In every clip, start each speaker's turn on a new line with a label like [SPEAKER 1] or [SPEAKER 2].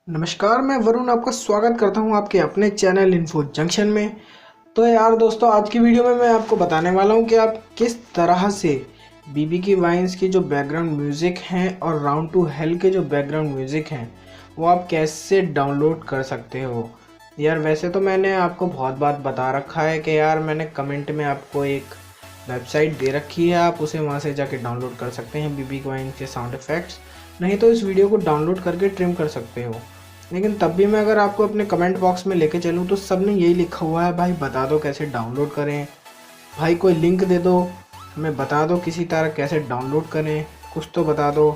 [SPEAKER 1] नमस्कार, मैं वरुण आपका स्वागत करता हूं आपके अपने चैनल इन्फो जंक्शन में। तो यार दोस्तों, आज की वीडियो में मैं आपको बताने वाला हूं कि आप किस तरह से बीबी की वाइन्स की जो बैकग्राउंड म्यूज़िक हैं और राउंड टू हेल के जो बैकग्राउंड म्यूज़िक हैं वो आप कैसे डाउनलोड कर सकते हो। यार वैसे तो मैंने आपको बहुत बार बता रखा है कि यार मैंने कमेंट में आपको एक वेबसाइट दे रखी है, आप उसे वहाँ से जाके डाउनलोड कर सकते हैं बीबी की वाइन्स के साउंड इफ़ेक्ट्स। नहीं तो इस वीडियो को डाउनलोड करके ट्रिम कर सकते हो। लेकिन तब भी मैं अगर आपको अपने कमेंट बॉक्स में लेके चलूँ तो सब ने यही लिखा हुआ है, भाई बता दो कैसे डाउनलोड करें, भाई कोई लिंक दे दो, हमें बता दो किसी तरह कैसे डाउनलोड करें, कुछ तो बता दो।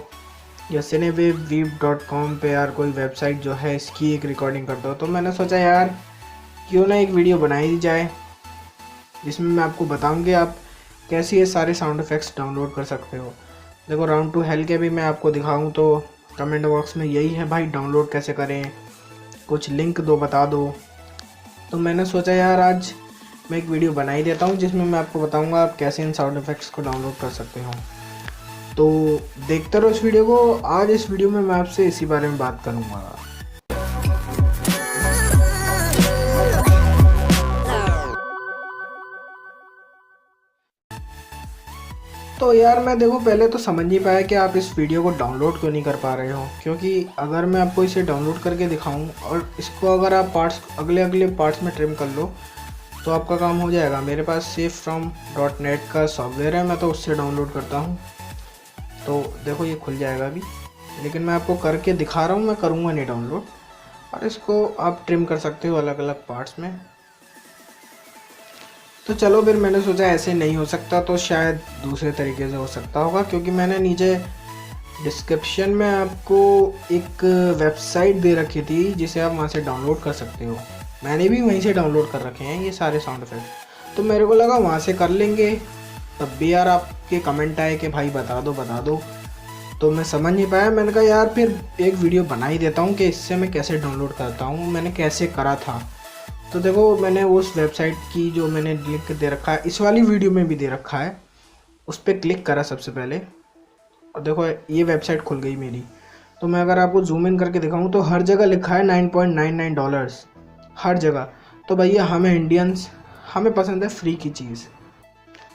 [SPEAKER 1] या cineweeb.com पे यार कोई वेबसाइट जो है इसकी एक रिकॉर्डिंग कर दो। तो मैंने सोचा यार क्यों ना एक वीडियो बनाई दी जाए जिसमें मैं आपको बताऊँगी आप कैसे ये सारे साउंड इफ़ेक्ट्स डाउनलोड कर सकते हो। देखो, राउंड टू हेल के भी मैं आपको दिखाऊँ तो कमेंट बॉक्स में यही है, भाई डाउनलोड कैसे करें, कुछ लिंक दो, बता दो। तो मैंने सोचा यार आज मैं एक वीडियो बना ही देता हूँ जिसमें मैं आपको बताऊँगा आप कैसे इन साउंड इफ़ेक्ट्स को डाउनलोड कर सकते हो। तो देखते रहो इस वीडियो को। आज इस वीडियो में मैं आपसे इसी बारे में बात करूँगा। तो यार मैं देखो पहले तो समझ नहीं पाया कि आप इस वीडियो को डाउनलोड क्यों नहीं कर पा रहे हो, क्योंकि अगर मैं आपको इसे डाउनलोड करके दिखाऊं और इसको अगर आप पार्ट्स अगले पार्ट्स में ट्रिम कर लो तो आपका काम हो जाएगा। मेरे पास savefrom.net का सॉफ्टवेयर है, मैं तो उससे डाउनलोड करता हूं। तो देखो ये खुल जाएगा अभी, लेकिन मैं आपको करके दिखा रहा हूँ, मैं करूँगा नहीं डाउनलोड। और इसको आप ट्रिम कर सकते हो अलग अलग पार्ट्स में। तो चलो फिर मैंने सोचा ऐसे नहीं हो सकता तो शायद दूसरे तरीके से हो सकता होगा, क्योंकि मैंने नीचे डिस्क्रिप्शन में आपको एक वेबसाइट दे रखी थी जिसे आप वहाँ से डाउनलोड कर सकते हो। मैंने भी वहीं से डाउनलोड कर रखे हैं ये सारे साउंड इफेक्ट। तो मेरे को लगा वहाँ से कर लेंगे, तब भी यार आपके कमेंट आए कि भाई बता दो बता दो। तो मैं समझ नहीं पाया, मैंने कहा यार फिर एक वीडियो बना ही देता हूँ कि इससे मैं कैसे डाउनलोड करता हूँ, मैंने कैसे करा था। तो देखो मैंने उस वेबसाइट की जो मैंने लिंक दे रखा है, इस वाली वीडियो में भी दे रखा है, उस पर क्लिक करा सबसे पहले और देखो ये वेबसाइट खुल गई मेरी। तो मैं अगर आपको जूम इन करके दिखाऊं तो हर जगह लिखा है $9.99 हर जगह। तो भैया हमें इंडियंस, हमें पसंद है फ्री की चीज़,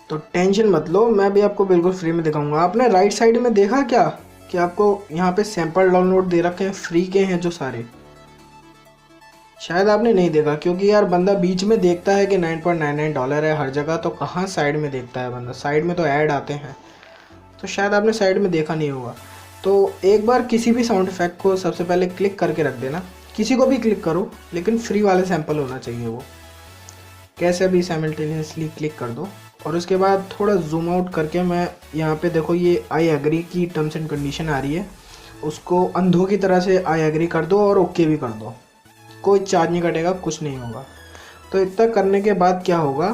[SPEAKER 1] तो टेंशन मत लो, मैं भी आपको बिल्कुल फ्री में दिखाऊंगा। आपने राइट साइड में देखा क्या कि आपको यहाँ पे सैंपल डाउनलोड दे रखे हैं, फ्री के हैं जो सारे। शायद आपने नहीं देखा, क्योंकि यार बंदा बीच में देखता है कि $9.99 है हर जगह, तो कहाँ साइड में देखता है बंदा, साइड में तो ऐड आते हैं। तो शायद आपने साइड में देखा नहीं होगा। तो एक बार किसी भी साउंड इफेक्ट को सबसे पहले क्लिक करके रख देना, किसी को भी क्लिक करो लेकिन फ्री वाले सैंपल होना चाहिए वो। कैसे भी साइमल्टेनियसली क्लिक कर दो और उसके बाद थोड़ा जूम आउट करके मैं यहाँ पे देखो ये आई एग्री की टर्म्स एंड कंडीशन आ रही है, उसको अंधों की तरह से आई एग्री कर दो और ओके भी कर दो। कोई चार्ज नहीं कटेगा, कुछ नहीं होगा। तो इतना करने के बाद क्या होगा,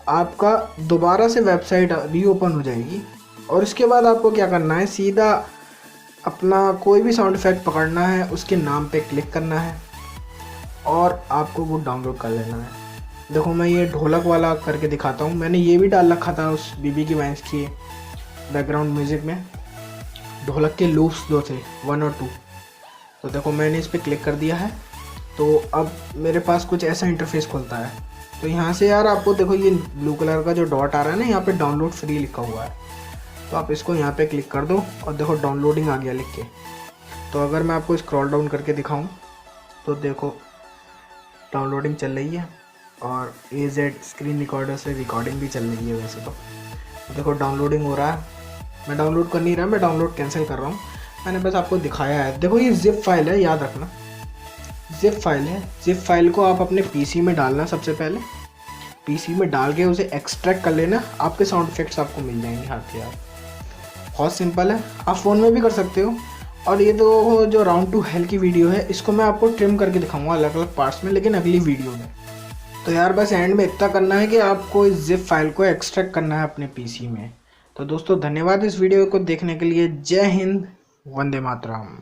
[SPEAKER 1] आपका दोबारा से वेबसाइट रीओपन हो जाएगी और इसके बाद आपको क्या करना है, सीधा अपना कोई भी साउंड इफेक्ट पकड़ना है, उसके नाम पे क्लिक करना है और आपको वो डाउनलोड कर लेना है। देखो मैं ये ढोलक वाला करके दिखाता हूँ, मैंने ये भी डाल रखा था उस बीबी की वाइन्स की बैकग्राउंड म्यूज़िक में। ढोलक के लूप्स दो थे, 1 और 2। तो देखो मैंने इस पर क्लिक कर दिया है, तो अब मेरे पास कुछ ऐसा इंटरफेस खुलता है। तो यहाँ से यार आपको देखो ये ब्लू कलर का जो डॉट आ रहा है ना, यहाँ पे डाउनलोड फ्री लिखा हुआ है, तो आप इसको यहाँ पे क्लिक कर दो और देखो डाउनलोडिंग आ गया लिख के। तो अगर मैं आपको स्क्रॉल डाउन करके दिखाऊँ तो देखो डाउनलोडिंग चल रही है और AZ स्क्रीन रिकॉर्डर से रिकॉर्डिंग भी चल रही है वैसे तो। देखो डाउनलोडिंग हो रहा है, मैं डाउनलोड कर नहीं रहा, मैं डाउनलोड कैंसिल कर रहा हूँ, मैंने बस आपको दिखाया है। देखो ये जिप फाइल है, याद रखना जिप फाइल है। जिप फाइल को आप अपने पीसी में डालना, सबसे पहले पीसी में डाल के उसे एक्सट्रैक्ट कर लेना, आपके साउंड इफेक्ट्स आपको मिल जाएंगे हाथ के हाथ। बहुत सिंपल है, आप फ़ोन में भी कर सकते हो। और ये तो जो राउंड टू हेल की वीडियो है, इसको मैं आपको ट्रिम करके दिखाऊंगा अलग अलग पार्ट्स में, लेकिन अगली वीडियो में। तो यार बस एंड में इतना करना है कि आपको इस जिप फाइल को एक्सट्रैक्ट करना है अपने पीसी में। तो दोस्तों धन्यवाद इस वीडियो को देखने के लिए। जय हिंद, वंदे मातरम।